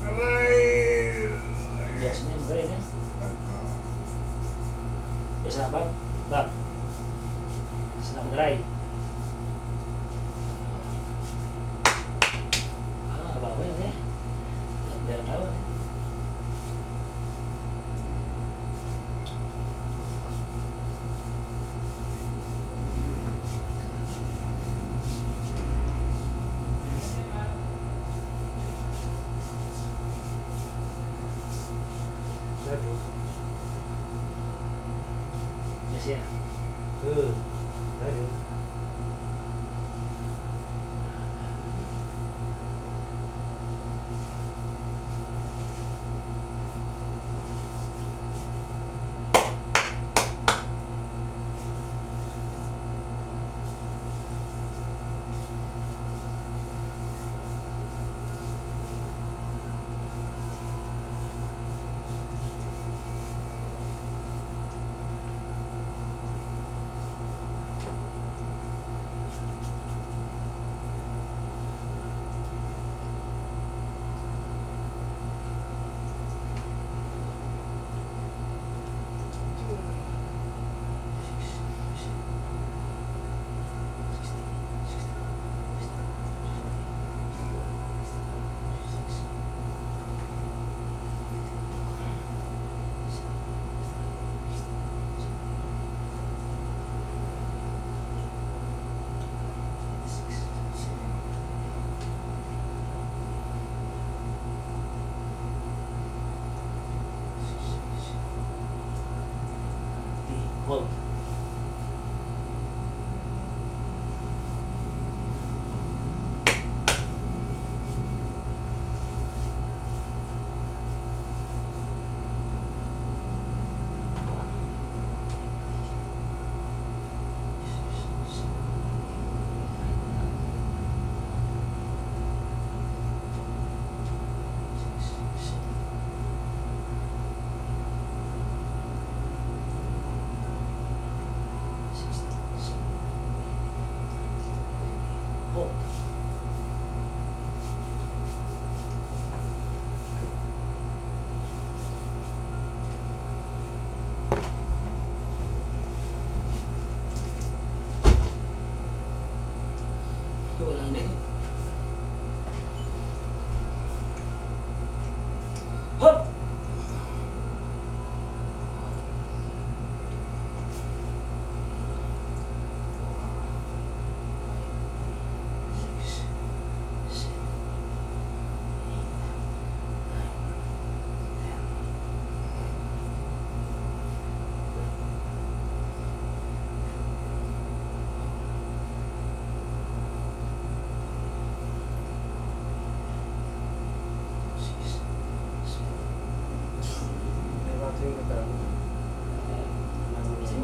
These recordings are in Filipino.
Aray! Yes, ma'am. Brain, eh. Isa ba? Back. Isa lang dry. Bawa yun, eh. Biar tahu. Yes, ya. Hold. Hold. Walang din. Hop!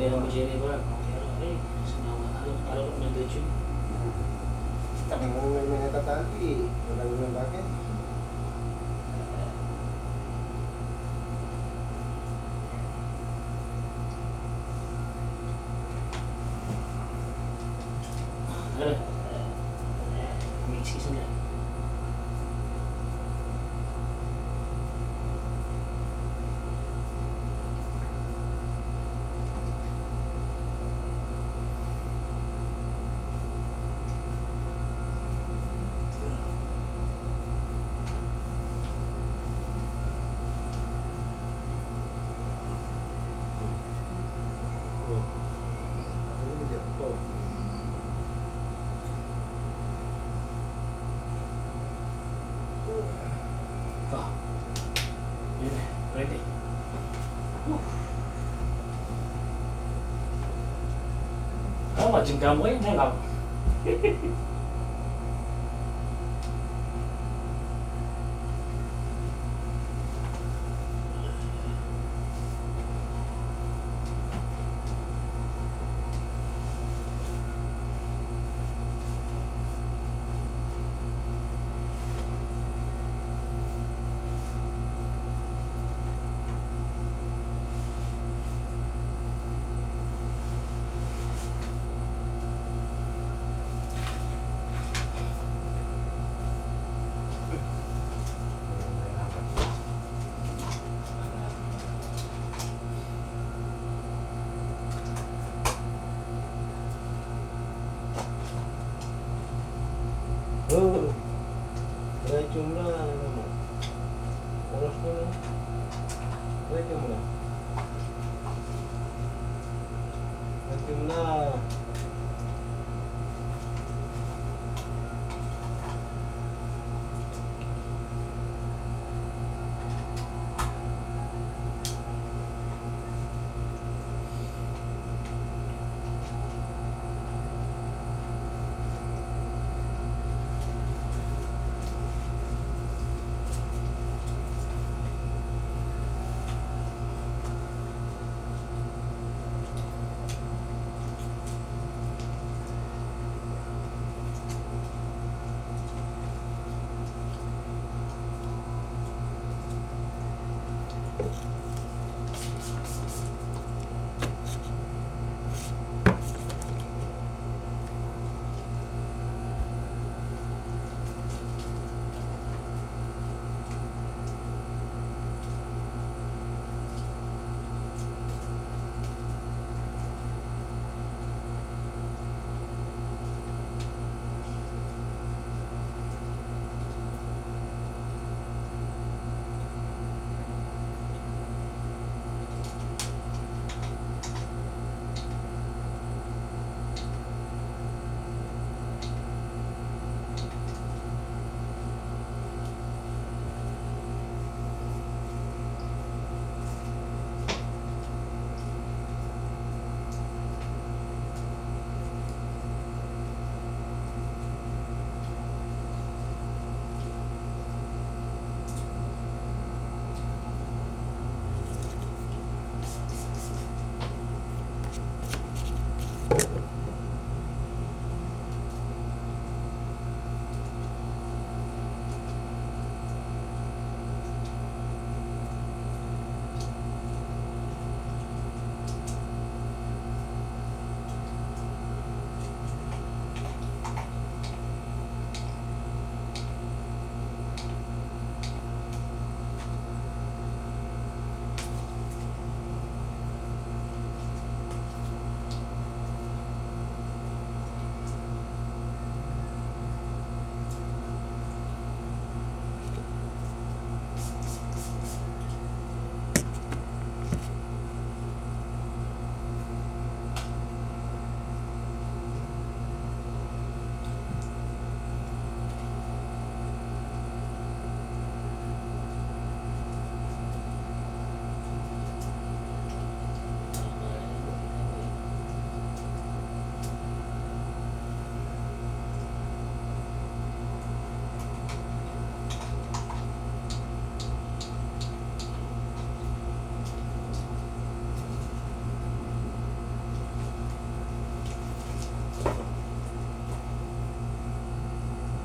Meron mo Jenny ba? Okay. Araw ko ng YouTube. Kami mo may natatali. Wala naman bakit? Ano? Mix isa na. Ah. Yun na. Ready. Macam kamu ya, ngelap. na, ano mo. Oras mo na. Pwede mo na. Pwede mo na.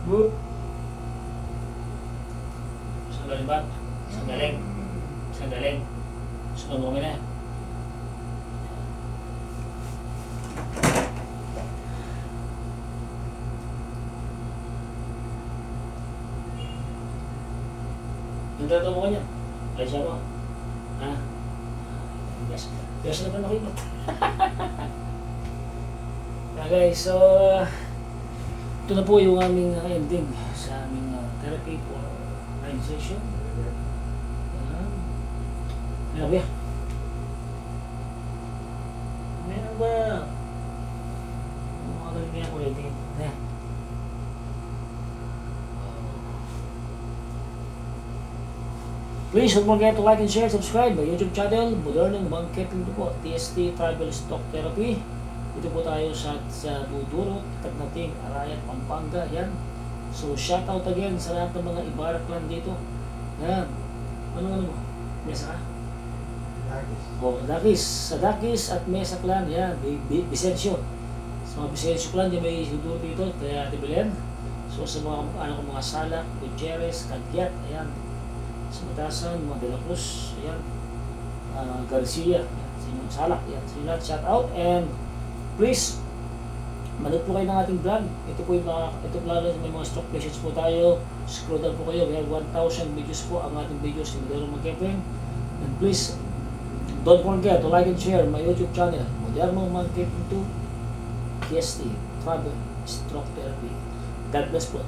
Boop. Saan galing ba? Saan galing? Saan galing? Sunod mo kami na. Nagtato mo ka niya? Ay siya mo? Ha? Yes. Yes na ba nakikot? Guys, so ito na po yung aming ending sa aming therapy for 9 session. Ano ba? Meron ba? Ano gawin kaya ulitin? Please don't forget to like and share, subscribe my YouTube channel, Modernong Banketing po, TST Tribal Stock Therapy. Dito po tayo sa Buduro, Tagnating, Arayat, Pampanga. Yan. So, shout out again sa lahat ng mga Ibarra clan dito. Yan. Ano mo? Mesa ka? Dakis. O, Dakis. Sa Dakis at Mesa clan. Yan. Vicencio. Sa mga Vicencio clan, yung may Buduro dito. Kaya Tibilen. So, sa mga mga Salak, Gutierrez, Cagyat. Ayan. Sa Matasan, mga De La Cruz. Ayan. Garcia. Ayan. Sa inyong Salak. Ayan. Sa inyo lahat, shout out. And please, manood po kayo ng ating vlog. Ito po yung ito lalo may mga stroke patients po tayo. Scroll down po kayo. We have 1,000 videos po ang ating videos ni Moderno Magkepeng. And please, don't forget to like and share my YouTube channel, Moderno Magkepeng 2, KST, Travel, Stroke Therapy. God bless po.